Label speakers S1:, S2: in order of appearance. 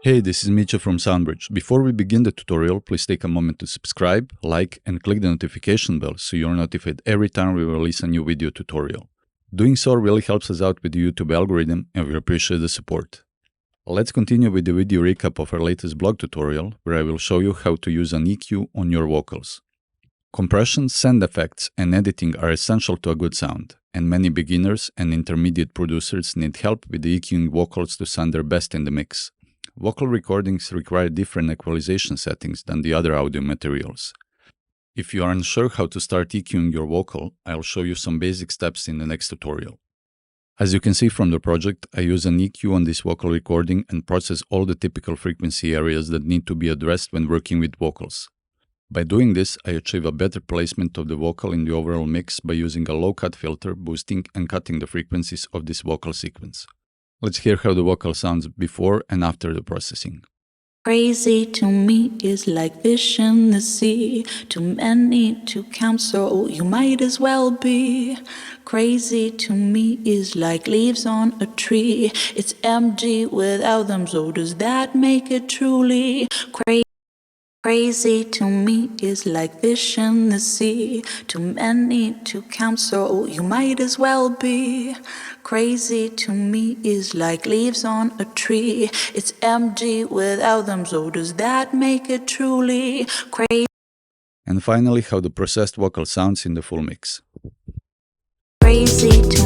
S1: Hey, this is Mitchell from Soundbridge. Before we begin the tutorial, please take a moment to subscribe, like, and click the notification bell so you're notified every time we release a new video tutorial. Doing so really helps us out with the YouTube algorithm, and we appreciate the support. Let's continue with the video recap of our latest blog tutorial, where I will show you how to use an EQ on your vocals. Compression, sound effects, and editing are essential to a good sound, and many beginners and intermediate producers need help with the EQing vocals to sound their best in the mix. Vocal recordings require different equalization settings than the other audio materials. If you are unsure how to start EQing your vocal, I'll show you some basic steps in the next tutorial. As you can see from the project, I use an EQ on this vocal recording and process all the typical frequency areas that need to be addressed when working with vocals. By doing this, I achieve a better placement of the vocal in the overall mix by using a low-cut filter, boosting and cutting the frequencies of this vocal sequence. Let's hear how the vocal sounds before and after the processing.
S2: Crazy to me is like fish in the sea, too many to count, so you might as well be. Crazy to me is like leaves on a tree, it's empty without them, so does that make it truly crazy to me is like fish in the sea, too many to count, so you might as well be. Crazy to me is like leaves on a tree, it's empty without them, so does that make it truly crazy?
S1: And finally, how the processed vocal sounds in the full mix.
S2: Crazy to